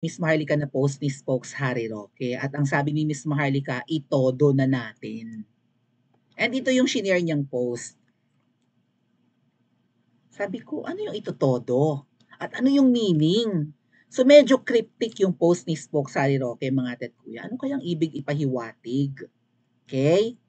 Miss Maharlika na post ni Spokes Harry Roque. At ang sabi ni Miss Maharlika, itodo na natin. And ito yung shinare niyang post. Sabi ko, ano yung ito todo? At ano yung meaning? So medyo cryptic yung post ni Spokes Harry Roque, mga tet kuya. Ano kayang ibig ipahiwatig? Okay?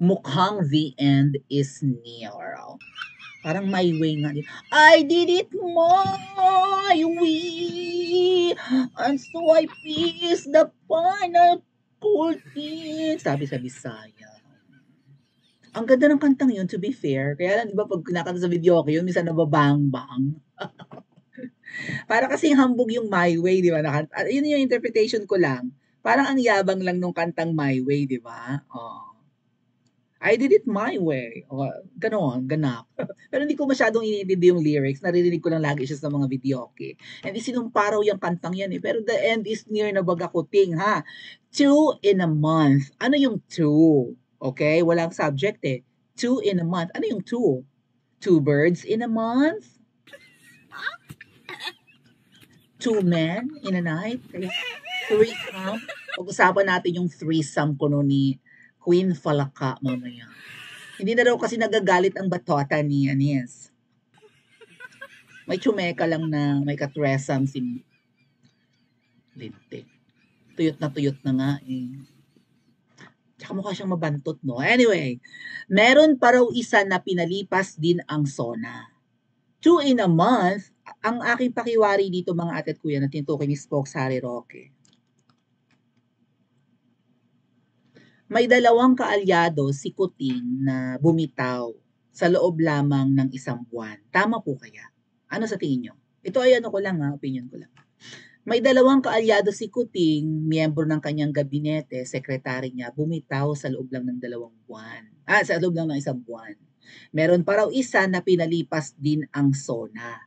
Mukhang the end is near. Parang my way nga din. I did it my way. And so I piece the final curtain. Sabi sa Bisaya. Ang ganda ng kantang yun, to be fair. Kaya lang, di ba, pag kinakanta sa video ko yun, minsan nababang-bang. Para kasing hambog yung My Way, di ba? Yun yung interpretation ko lang. Parang ang yabang lang nung kantang My Way, di ba? Oh. I did it my way. O, ganon, ganap. Pero hindi ko masyadong iniintindi yung lyrics. Naririnig ko lang lagi siya sa mga video, okay? And isinumparaw yung kantang yan eh. Pero the end is near na baga kuting, ha? 2 in a month. Ano yung 2? Okay? Walang subject eh. 2 in a month. Ano yung 2? 2 birds in a month? 2 men in a night? Kaya 3 Pag-usapan natin yung threesome ko no ni Queen Falaka mamaya. Hindi na daw kasi nagagalit ang batota ni Anis. May tsumeka lang na may katresam si Lintik. Tuyot na nga eh. Tsaka mukha siyang mabantot, no? Anyway, meron pa raw isa na pinalipas din ang SONA. 2 in a month, ang aking pakiwari dito mga atet kuya na tinutukoy ni Spokes Harry Roque. May dalawang kaalyado si Kuting na bumitaw sa loob lamang ng 1 buwan. Tama po kaya? Ano sa tingin nyo? Ito ay ano ko lang ha, opinion ko lang. May dalawang kaalyado si Kuting, miyembro ng kanyang gabinete, sekretary niya, bumitaw sa loob lang ng 2 buwan. Sa loob lang ng 1 buwan. Meron pa raw isa na pinalipas din ang SONA.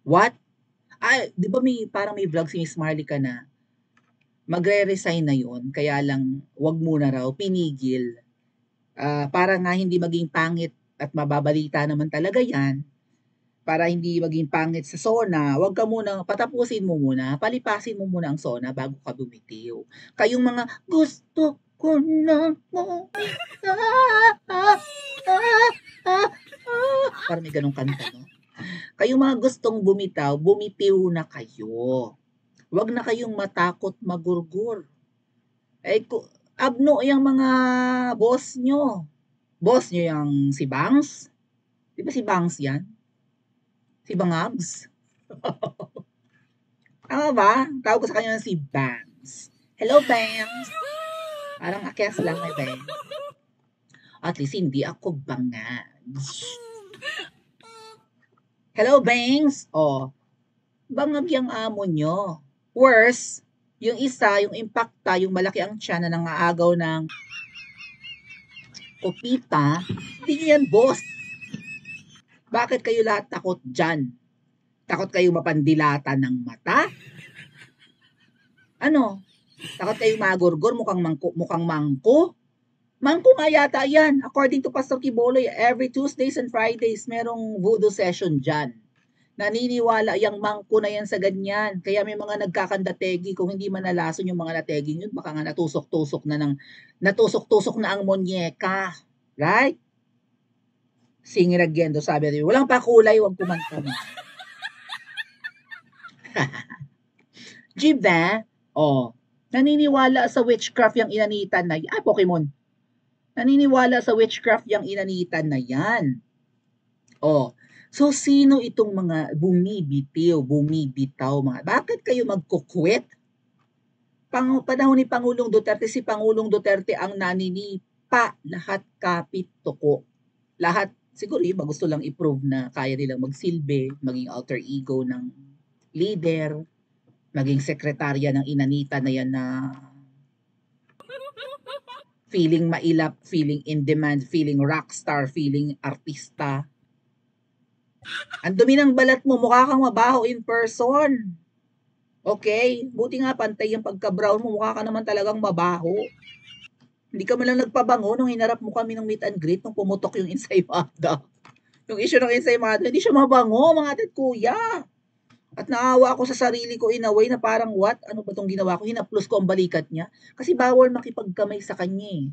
What? Di ba parang may vlog si Miss Maharlika na magre-resign na yun, kaya lang wag muna raw, pinigil. Para nga hindi maging pangit at mababalita naman talaga yan, para hindi maging pangit sa SONA, wag ka muna, patapusin mo muna, palipasin mo muna ang SONA bago ka bumitiw. Kayong mga gusto ko na bumita, parang may ganong kanta, no? Kayong mga gustong bumitaw, bumitiw na kayo. Wag na kayong matakot magurgur. Abno yung mga boss nyo. Boss nyo yung si Bangs? Di ba si Bangs yan? Si Bangabs? Tama ba? Tawag ko sa kanya si Bangs. Hello, Bangs! Parang akyas lang may Bangs. At least hindi ako Bangags. Hello, Bangs! Bangag yung amo nyo. Worse, yung isa, yung impacta, yung malaki ang tiyan na nangaagaw ng kopita, hindi nyo yan, boss. Bakit kayo lahat takot dyan? Takot kayo mapandilata ng mata? Ano? Takot kayo magurgur, mukhang mangko? Mangko nga yata yan. According to Pastor Kiboloy, every Tuesdays and Fridays, merong voodoo session dyan. Naniniwala yung mangko na yan sa ganyan. Kaya may mga nagkakandategi, kung hindi man nalason yung mga nategi yun, baka nga natusok-tusok na ang monyeka. Right? Singiragyendo, sabi rin. Walang pakulay, wag kumanta mo. Diba? Naniniwala sa witchcraft yung inanitan na yan. Pokemon. Naniniwala sa witchcraft yung inanitan na yan. So, sino itong mga bumibitaw, mga, bakit kayo magkukwit? Panahon ni Pangulong Duterte, si Pangulong Duterte ang naninipa, lahat kapit tuko. Lahat, siguro iba gusto lang i-prove na kaya nilang magsilbi, maging alter ego ng leader, maging sekretarya ng inanita na yan na feeling mailap, feeling in demand, feeling rockstar, feeling artista. Ang dumi ng balat mo, mukha kang mabaho in person. Okay? Buti nga pantay yung pagka-brown mo, mukha ka naman talagang mabaho. Hindi ka man lang nagpabango nung hinarap mo kami ng meet and greet nung pumutok yung ensaymada. Yung issue ng ensaymada, hindi siya mabango, mga ate at kuya. At naawa ako sa sarili ko in a way na parang what? Ano ba tong ginawa ko? Hinaplos ko ang balikat niya. Kasi bawal makipagkamay sa kanya eh.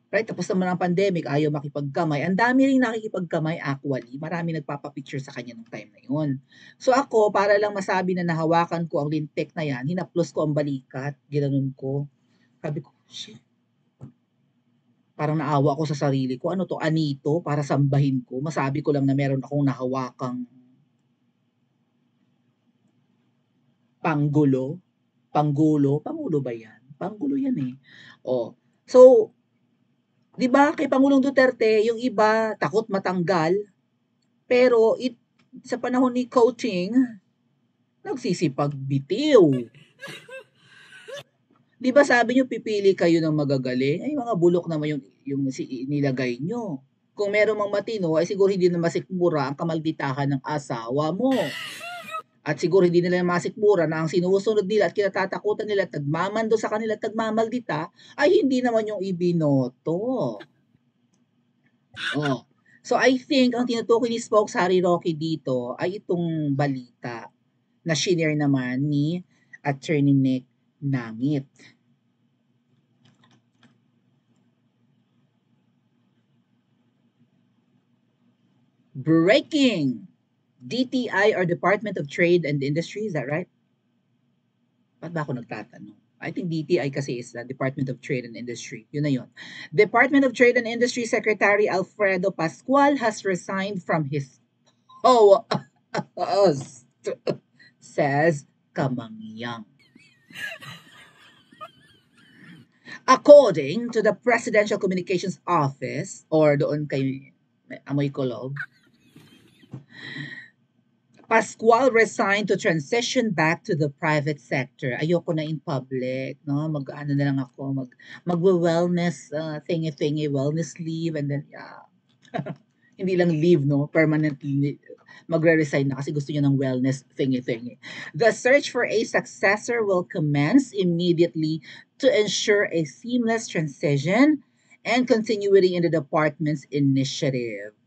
Right? Tapos naman ang pandemic, ayaw makipagkamay. Ang dami rin nakikipagkamay actually. Marami nagpapapicture sa kanya nung time na yun. So ako, para lang masabi na nahawakan ko ang lintek na yan, hinaplos ko ang balikat, ginanon ko. Sabi ko, shit. Parang naawa ako sa sarili ko. Ano to? Anito? Para sambahin ko. Masabi ko lang na meron akong nahawakang panggulo. Panggulo? Pangulo ba yan? Panggulo yan eh. Oh. So, di ba kay Pangulong Duterte, yung iba takot matanggal, pero sa panahon ni coaching, nagsisipag bitiw. Di ba sabi nyo, pipili kayo ng magagaling? Ay, mga bulok naman yung nilagay nyo. Kung meron mang matino, ay siguro hindi na masikmura ang kamalditahan ng asawa mo. At siguro hindi nila masikmura na ang sinusunod nila at kinatatakutan nila at nagmamando sa kanila at nagmamaldita ay hindi naman yung ibinoto. Oh. So I think ang tinutukoy ni Spokes Harry Roque dito ay itong balita na shinare naman ni Attorney Nick Nangit. Breaking! DTI or Department of Trade and Industry, is that right? Ba't ba ako nagtatanong? I think DTI kasi is the Department of Trade and Industry. Yun na yun. Department of Trade and Industry Secretary Alfredo Pascual has resigned from his post, says Kamangyang. According to the Presidential Communications Office, or doon kay Amoy Kolog, Pascual resigned to transition back to the private sector. Ayoko na in public, no? Mag-ano na lang ako, mag-wellness thingy, wellness leave, and then, yeah. Hindi lang leave, no? Permanently magre-resign na kasi gusto niya ng wellness thingy. The search for a successor will commence immediately to ensure a seamless transition and continuity in the department's initiative.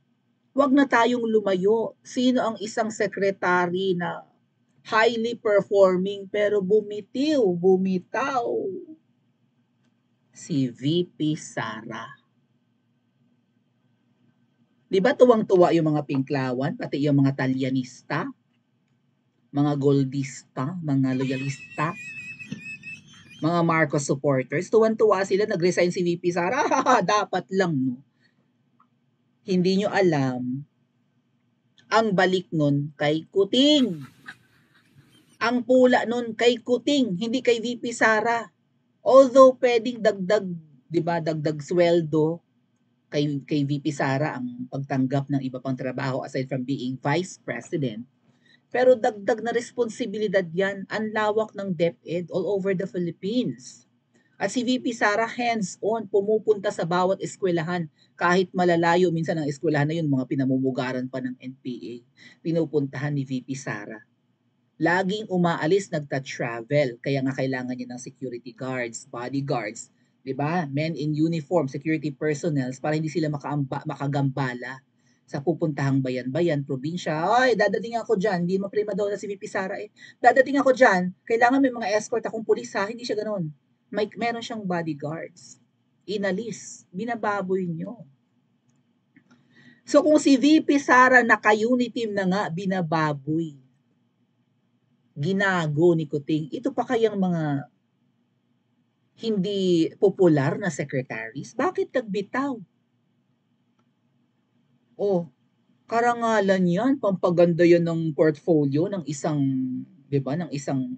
Wag na tayong lumayo. Sino ang isang sekretary na highly performing pero bumitaw? Si VP Sara. Di ba tuwang-tuwa yung mga pinklawan, pati yung mga talyanista, mga goldista, mga loyalista, mga Marcos supporters, tuwang-tuwa sila, nag-resign si VP Sara. Dapat lang, no? Hindi nyo alam, ang balik nun kay Kuting. Ang pula nun kay Kuting, hindi kay VP Sara. Although pwedeng dagdag, 'di ba, dagdag sweldo kay VP Sara ang pagtanggap ng iba pang trabaho aside from being vice president. Pero dagdag na responsibilidad 'yan, ang lawak ng DepEd all over the Philippines. At si VP Sara hands-on, pumupunta sa bawat eskwelahan, kahit malalayo minsan ang eskwelahan na yun, mga pinamumugaran pa ng NPA, pinupuntahan ni VP Sara. Laging umaalis, nagta-travel, kaya nga kailangan niya ng security guards, bodyguards, 'di ba? Men in uniform, security personnel para hindi sila makagambala sa pupuntahang bayan-bayan, probinsya. Ay, dadating ako diyan, hindi mo prima daw na si VP Sara eh. Dadating ako diyan, kailangan may mga escort akong pulis ha, hindi siya ganoon. Meron siyang bodyguards. Inalis, binababoy niyo. So kung si VP Sara naka-unity na nga, binababoy, ginago ni Kuting, ito pa kayang mga hindi popular na secretaries? Bakit nagbitaw? Oh, karangalan yan, pampaganda yan ng portfolio ng isang, di ba, ng isang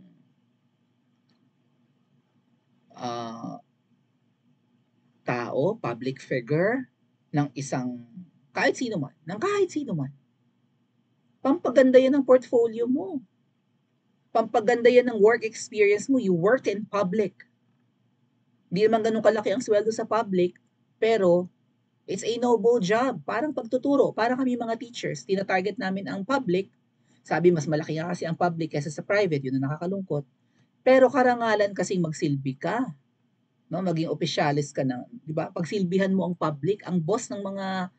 tao, public figure, ng isang kahit sino man. Pampaganda yan ng portfolio mo. Pampaganda yan ng work experience mo. You worked in public. Hindi naman ganun kalaki ang sweldo sa public, pero it's a noble job. Parang pagtuturo. Parang kami mga teachers, tina-target namin ang public. Sabi, mas malaki nga kasi ang public kaysa sa private. Yun ang nakakalungkot. Pero karangalan kasing magsilbi ka. no? Maging opisyalis ka na, 'di ba? Pagsilbihan mo ang public, ang boss ng mga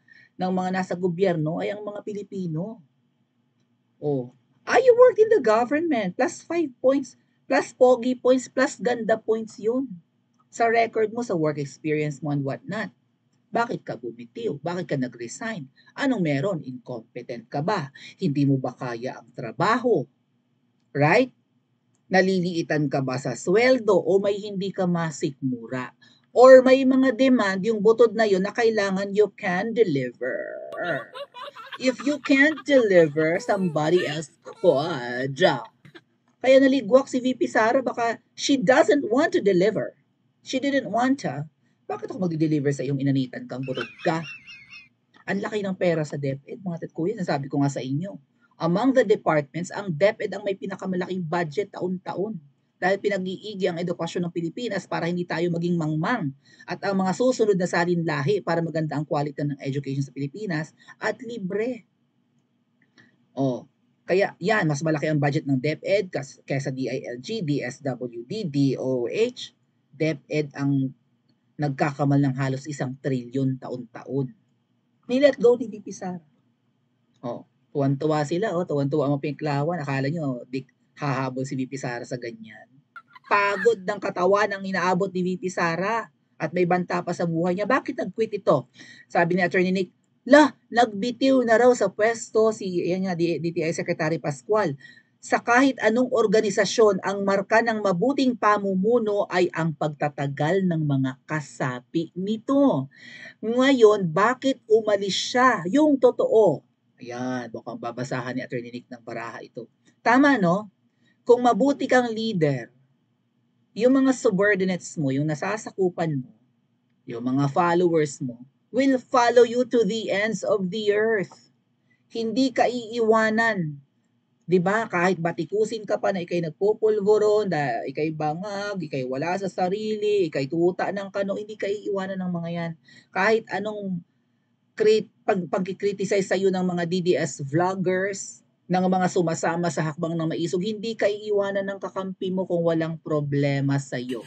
nasa gobyerno ay ang mga Pilipino. Oh. You worked in the government, plus 5 points, plus pogi points, plus ganda points yun. Sa record mo, sa work experience mo and whatnot. Bakit ka bumitiw? Bakit ka nag-resign? Anong meron? Incompetent ka ba? Hindi mo ba kaya ang trabaho? Right? Naliliitan ka ba sa sweldo o may hindi ka masikmura? Or may mga demand, yung butod na yun na kailangan you can deliver. If you can't deliver, somebody else could. Kaya naligwak si VP Sara, baka she doesn't want to deliver. She didn't want to. Bakit ako mag-deliver sa iyong inanitan kang butod ka? Ang laki ng pera sa DepEd, mga tatkuya, nasabi ko nga sa inyo. Among the departments, ang DepEd ang may pinakamalaking budget taon-taon. Dahil pinag-iigi ang edukasyon ng Pilipinas para hindi tayo maging mangmang at ang mga susunod na salinlahi para maganda ang quality ng education sa Pilipinas at libre. Kaya yan, mas malaki ang budget ng DepEd kaysa DILG, DSWD, DOH. DepEd ang nagkakamal ng halos 1 trilyon taon-taon. Nilet go ni VP Sara. Tuwan-tuwa sila, tuwan-tuwa ang Pinklawan. Akala nyo, hahabol si VP Sara sa ganyan. Pagod ng katawan ang inaabot ni VP Sara at may banta pa sa buhay niya. Bakit nag-quit ito? Sabi ni Attorney Nick, nagbitiw na raw sa pwesto si DTI Secretary Pascual. Sa kahit anong organisasyon, ang marka ng mabuting pamumuno ay ang pagtatagal ng mga kasapi nito. Ngayon, bakit umalis siya? Yung totoo. Ayan, mukhang babasahan ni Attorney Nick ng baraha ito. Tama, no? Kung mabuti kang leader, yung mga subordinates mo, yung nasasakupan mo, yung mga followers mo, will follow you to the ends of the earth. Hindi ka iiwanan. 'Di ba? Kahit batikusin ka pa na ikay nagpupulburon, ikay bangag, ikay wala sa sarili, ikay tuta ng kano, hindi ka iiwanan ng mga yan. Kahit anong pagkikriticize sa iyo ng mga DDS vloggers, ng mga sumasama sa hakbang ng maisog, hindi ka iiwanan ng kakampi mo kung walang problema sa iyo.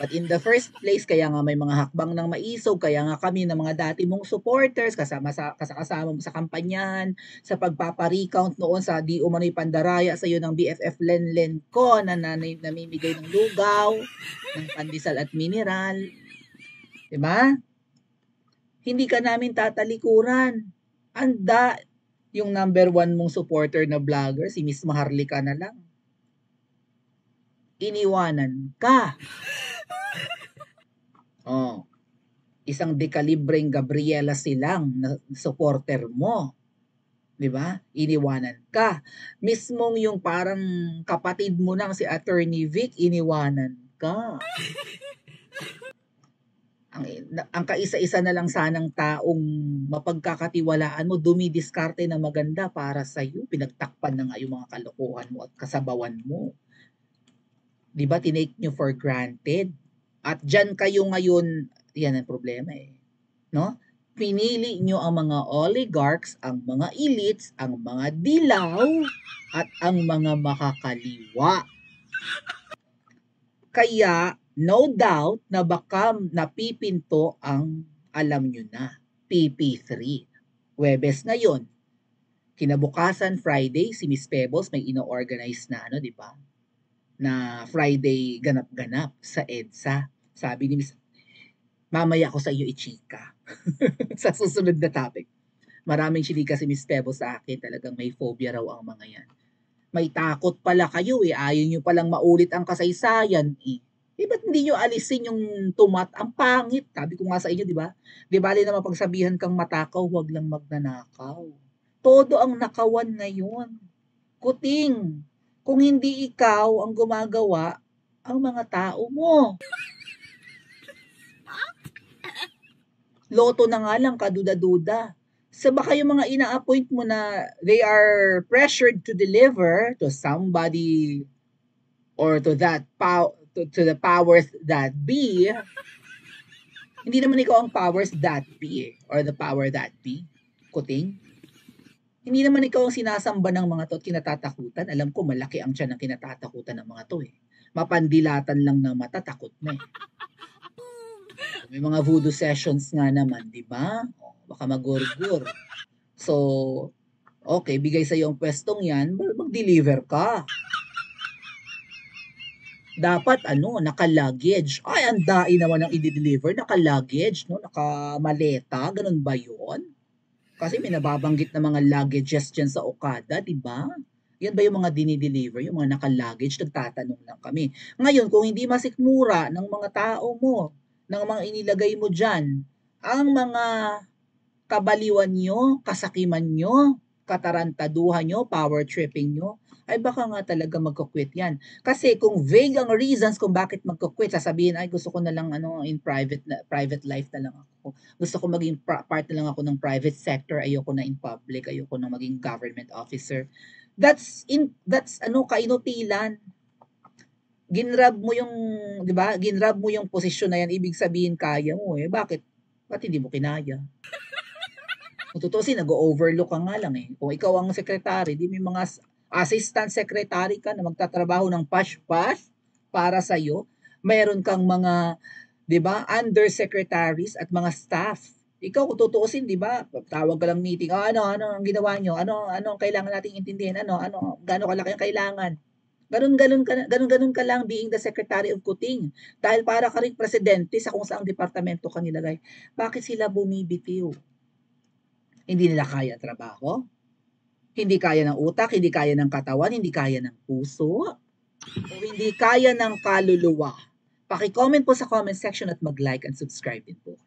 But in the first place, kaya nga may mga hakbang ng maisog, kaya nga kami ng mga dati mong supporters, kasama mo sa kampanyahan, sa pagpapa-recount noon sa di umano'y pandaraya sa iyo ng BFF Lenlen ko na namimigay ng lugaw, ng pandesal at mineral. Diba? Hindi ka namin tatalikuran. Yung number 1 mong supporter na vlogger, si Miss Maharlika na lang. Iniwanan ka. Isang dekalibreng Gabriela Silang na supporter mo. 'Di ba? Iniwanan ka. Mismong yung parang kapatid mo nang si Attorney Vic, iniwanan ka. Ang kaisa-isa na lang sanang taong mapagkakatiwalaan mo, dumidiskarte na maganda para sa iyo. Pinagtakpan na nga yung mga kalokohan mo at kasabawan mo. 'Di ba? Tinake nyo for granted. At dyan kayo ngayon, yan ang problema no? Pinili nyo ang mga oligarchs, ang mga elites, ang mga dilaw, at ang mga makakaliwa. Kaya, no doubt na baka napipinto ang, alam nyo na, PP3. Webes na yon. Kinabukasan, Friday, si Miss Pebbles may ino-organize na, di ba? Na Friday ganap-ganap sa EDSA. Sabi ni Miss, mamaya ko sa iyo ichika. Sa susunod na topic. Maraming chilika si Miss Pebbles sa akin. Talagang may phobia raw ang mga yan. May takot pala kayo Ayaw nyo palang maulit ang kasaysayan ba't hindi nyo alisin yung tumat? Ang pangit. Sabi ko nga sa inyo, di ba? Di bali na mapagsabihan kang matakaw, wag lang magnanakaw. Todo ang nakawan ngayon. Kuting. Kung hindi ikaw ang gumagawa, ang mga tao mo. Loto na nga lang, kaduda-duda. So baka yung mga ina-appoint mo na they are pressured to deliver to somebody or to that to the powers that be. Hindi naman ikaw ang powers that be or the power that be. Kuting. Hindi naman ikaw ang sinasamba ng mga to at kinatatakutan. Alam ko malaki ang tiyan ng kinatatakutan ng mga to Mapandilatan lang na mata, takot na May mga voodoo sessions nga naman, di ba? Baka magurgur. So, okay, bigay sa'yo ang pwestong yan, mag-deliver ka. Dapat naka-luggage. Ay, ang dai naman ang i-deliver, naka-luggage, no? Naka-maleta, ganun ba yun? Kasi may nababanggit na mga luggages dyan sa Okada, di ba? Yan ba yung mga dinideliver, yung mga naka-luggage? Nagtatanong lang kami. Ngayon, kung hindi masikmura ng mga tao mo, ng mga inilagay mo dyan, ang mga kabaliwan nyo, kasakiman nyo, katarantaduhan nyo, power tripping nyo, ay baka nga talaga magko-quit yan. Kasi kung vague ang reasons kung bakit magko-quit, sasabihin, ay gusto ko na lang in private life na lang ako. Gusto ko maging part na lang ako ng private sector, ayoko na in public, ayoko na maging government officer. That's kainutilan. Ginrab mo yung, 'di ba? Ginrab mo yung posisyon na yan, ibig sabihin kaya mo eh. Bakit? Ba't hindi mo kinaya? Kung tutusin, nag-overlook ka nga lang eh. Kung ikaw ang secretary, di may mga assistant secretary ka na magtatrabaho ng pash-pash para sa'yo. Mayroon kang mga, di ba, undersecretaries at mga staff. Ikaw, kung tutuusin, di ba, tawag ka lang meeting, ano ang ginawa nyo? Ano ang kailangan nating intindihin? Gaano kalaki ang kailangan? Ganun ka lang being the Secretary of Kuting. Dahil para ka rin presidente sa kung saang departamento ka nilagay. Bakit sila bumibitiw? Hindi nila kaya ang trabaho? Hindi kaya ng utak, hindi kaya ng katawan, hindi kaya ng puso, o hindi kaya ng kaluluwa? Paki-comment po sa comment section at mag-like and subscribe din po.